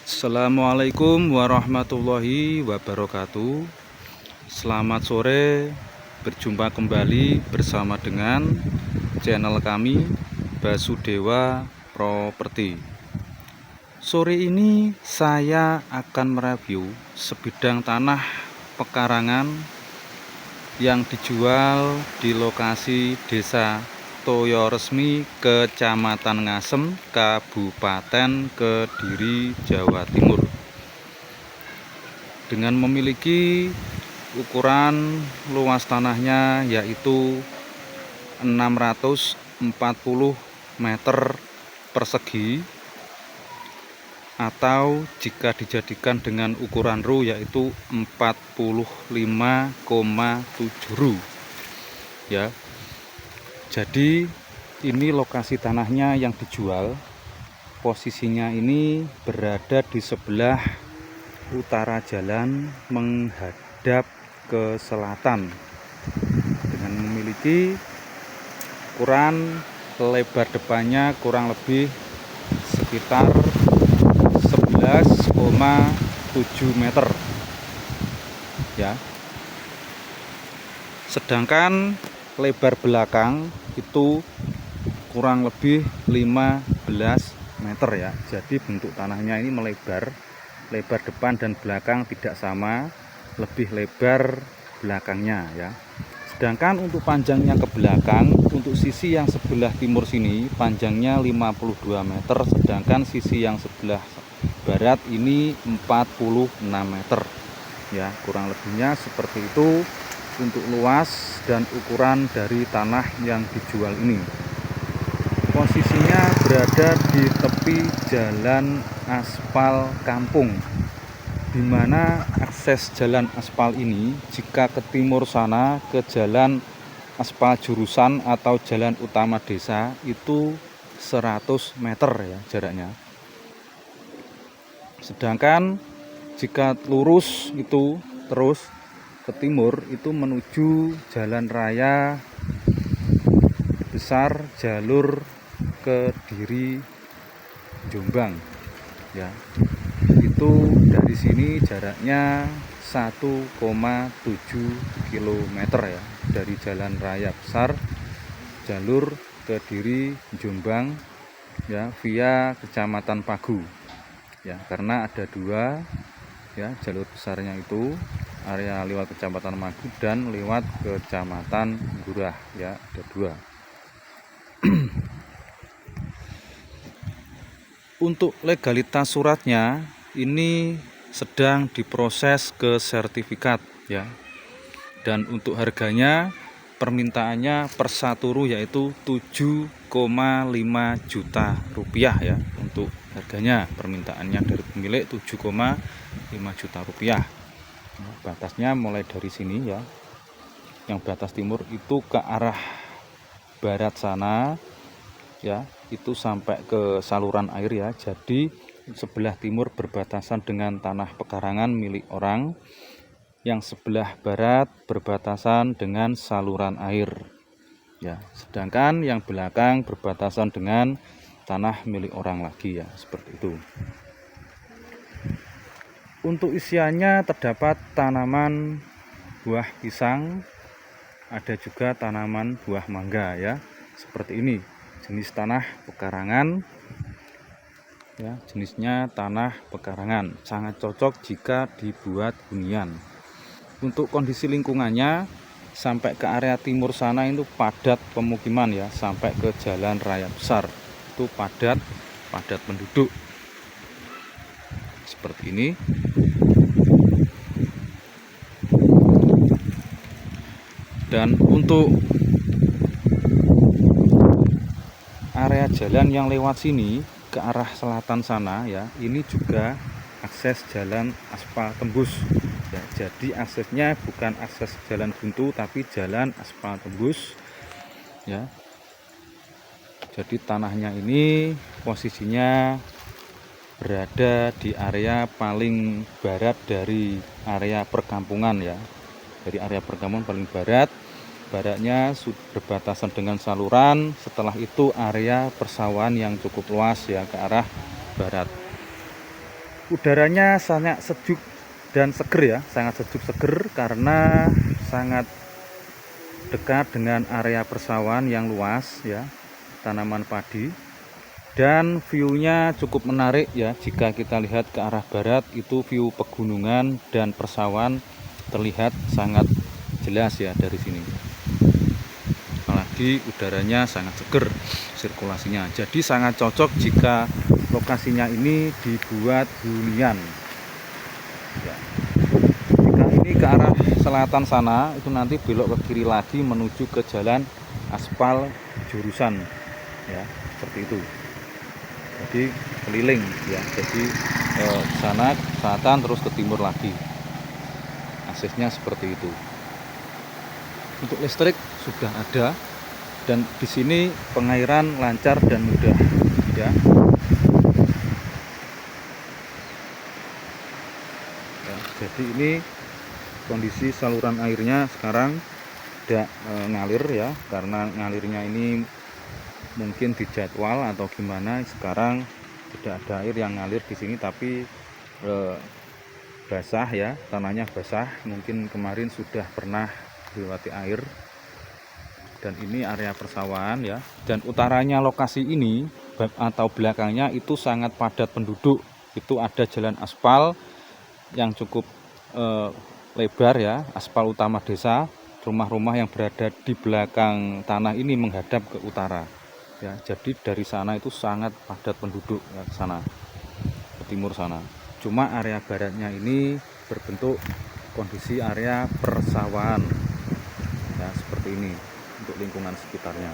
Assalamualaikum warahmatullahi wabarakatuh. Selamat sore, berjumpa kembali bersama dengan channel kami Basudewa Properti. Sore ini saya akan mereview sebidang tanah pekarangan yang dijual di lokasi Desa Toyo Resmi, Kecamatan Ngasem, Kabupaten Kediri, Jawa Timur, dengan memiliki ukuran luas tanahnya yaitu 640 meter persegi, atau jika dijadikan dengan ukuran ru yaitu 45,7 ru ya. Jadi ini lokasi tanahnya yang dijual. Posisinya ini berada di sebelah utara jalan menghadap ke selatan, dengan memiliki ukuran lebar depannya kurang lebih sekitar 11,7 meter ya. Sedangkan lebar belakang itu kurang lebih 15 meter ya. Jadi bentuk tanahnya ini melebar, lebar depan dan belakang tidak sama, lebih lebar belakangnya ya. Sedangkan untuk panjangnya ke belakang, untuk sisi yang sebelah timur sini panjangnya 52 meter, sedangkan sisi yang sebelah barat ini 46 meter ya. Kurang lebihnya seperti itu untuk luas dan ukuran dari tanah yang dijual ini. Posisinya berada di tepi jalan aspal kampung, di mana akses jalan aspal ini jika ke timur sana ke jalan aspal jurusan atau jalan utama desa itu 100 meter ya jaraknya. Sedangkan jika lurus itu terus ke timur itu menuju jalan raya besar jalur Kediri Jombang ya. Itu dari sini jaraknya 1,7 km ya, dari jalan raya besar jalur Kediri Jombang ya, via Kecamatan Pagu ya, karena ada dua ya jalur besarnya itu, area lewat Kecamatan Magu dan lewat Kecamatan Gurah ya, ada dua. Untuk legalitas suratnya ini sedang diproses ke sertifikat ya. Dan untuk harganya permintaannya per satu ru yaitu 7,5 juta rupiah ya. Untuk harganya permintaannya dari pemilik 7,5 juta rupiah. Batasnya mulai dari sini ya, yang batas timur itu ke arah barat sana ya, itu sampai ke saluran air ya. Jadi sebelah timur berbatasan dengan tanah pekarangan milik orang, yang sebelah barat berbatasan dengan saluran air ya, sedangkan yang belakang berbatasan dengan tanah milik orang lagi ya, seperti itu. Untuk isiannya terdapat tanaman buah pisang, ada juga tanaman buah mangga ya, seperti ini. Jenis tanah pekarangan ya, jenisnya tanah pekarangan, sangat cocok jika dibuat hunian. Untuk kondisi lingkungannya sampai ke area timur sana itu padat pemukiman ya, sampai ke jalan raya besar itu padat penduduk seperti ini. Dan untuk area jalan yang lewat sini ke arah selatan sana ya, ini juga akses jalan aspal tembus ya. Jadi aksesnya bukan akses jalan buntu tapi jalan aspal tembus ya. Jadi tanahnya ini posisinya berada di area paling barat dari area perkampungan ya. Dari area perkampungan paling barat, baratnya berbatasan dengan saluran, setelah itu area persawahan yang cukup luas ya ke arah barat. Udaranya sangat sejuk dan seger ya, sangat sejuk seger karena sangat dekat dengan area persawahan yang luas ya, tanaman padi, dan view-nya cukup menarik ya. Jika kita lihat ke arah barat itu view pegunungan dan persawahan terlihat sangat jelas ya dari sini. Apalagi udaranya sangat seger sirkulasinya, jadi sangat cocok jika lokasinya ini dibuat hunian ya. Jika ini ke arah selatan sana itu nanti belok ke kiri lagi menuju ke jalan aspal jurusan ya, seperti itu. Jadi keliling ya, jadi ke sana ke selatan terus ke timur lagi, aksesnya seperti itu. Untuk listrik sudah ada dan di sini pengairan lancar dan mudah ya. Jadi ini kondisi saluran airnya sekarang tidak ngalir ya, karena ngalirnya ini mungkin dijadwal atau gimana. Sekarang tidak ada air yang ngalir di sini, tapi basah ya, tanahnya basah. Mungkin kemarin sudah pernah dilewati air. Dan ini area persawahan ya. Dan utaranya lokasi ini atau belakangnya itu sangat padat penduduk. Itu ada jalan aspal yang cukup lebar ya, aspal utama desa. Rumah-rumah yang berada di belakang tanah ini menghadap ke utara ya, jadi dari sana itu sangat padat penduduk ya, ke sana ke timur sana. Cuma area baratnya ini berbentuk kondisi area persawahan ya, seperti ini untuk lingkungan sekitarnya.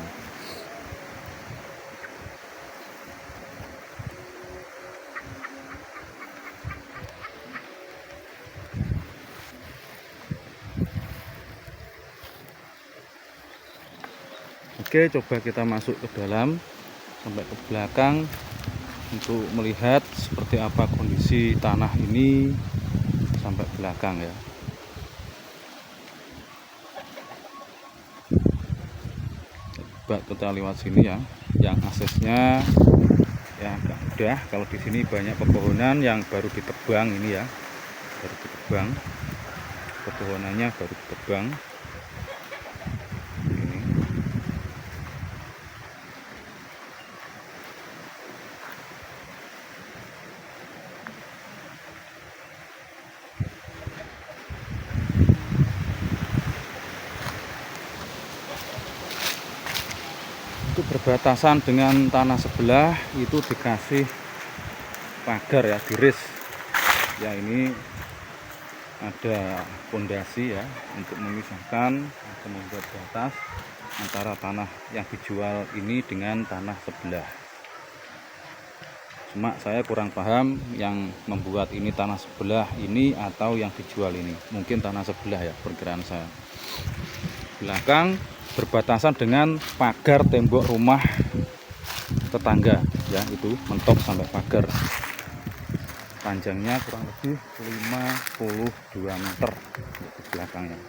Oke, coba kita masuk ke dalam sampai ke belakang untuk melihat seperti apa kondisi tanah ini sampai belakang ya. Coba kita lewat sini ya, yang aksesnya ya agak mudah. Kalau di sini banyak pepohonan yang baru ditebang ini ya, baru ditebang, pepohonannya baru ditebang. Untuk berbatasan dengan tanah sebelah itu dikasih pagar ya, diris ya. Ini ada pondasi ya untuk memisahkan atau membuat batas antara tanah yang dijual ini dengan tanah sebelah. Cuma saya kurang paham yang membuat ini tanah sebelah ini atau yang dijual ini. Mungkin tanah sebelah ya, perkiraan saya. Belakang berbatasan dengan pagar tembok rumah tetangga ya, itu mentok sampai pagar. Panjangnya kurang lebih 52 meter di belakangnya.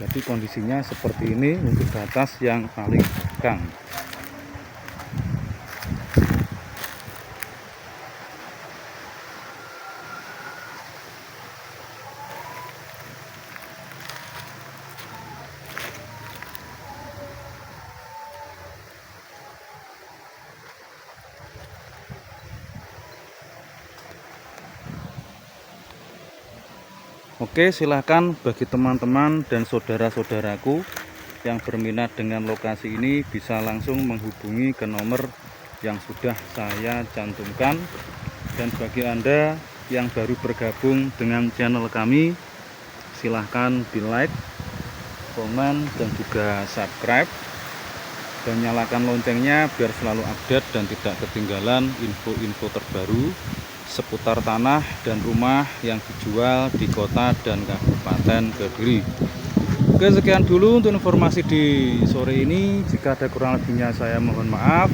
Jadi kondisinya seperti ini untuk batas yang paling belakang. Oke, silahkan bagi teman-teman dan saudara-saudaraku yang berminat dengan lokasi ini bisa langsung menghubungi ke nomor yang sudah saya cantumkan. Dan bagi Anda yang baru bergabung dengan channel kami, silahkan di like, komen, dan juga subscribe, dan nyalakan loncengnya biar selalu update dan tidak ketinggalan info-info terbaru seputar tanah dan rumah yang dijual di kota dan Kabupaten Kediri. Oke, sekian dulu untuk informasi di sore ini. Jika ada kurang lebihnya saya mohon maaf.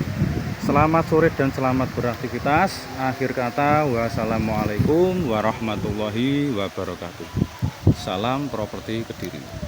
Selamat sore dan selamat beraktivitas. Akhir kata, wassalamualaikum warahmatullahi wabarakatuh. Salam properti Kediri.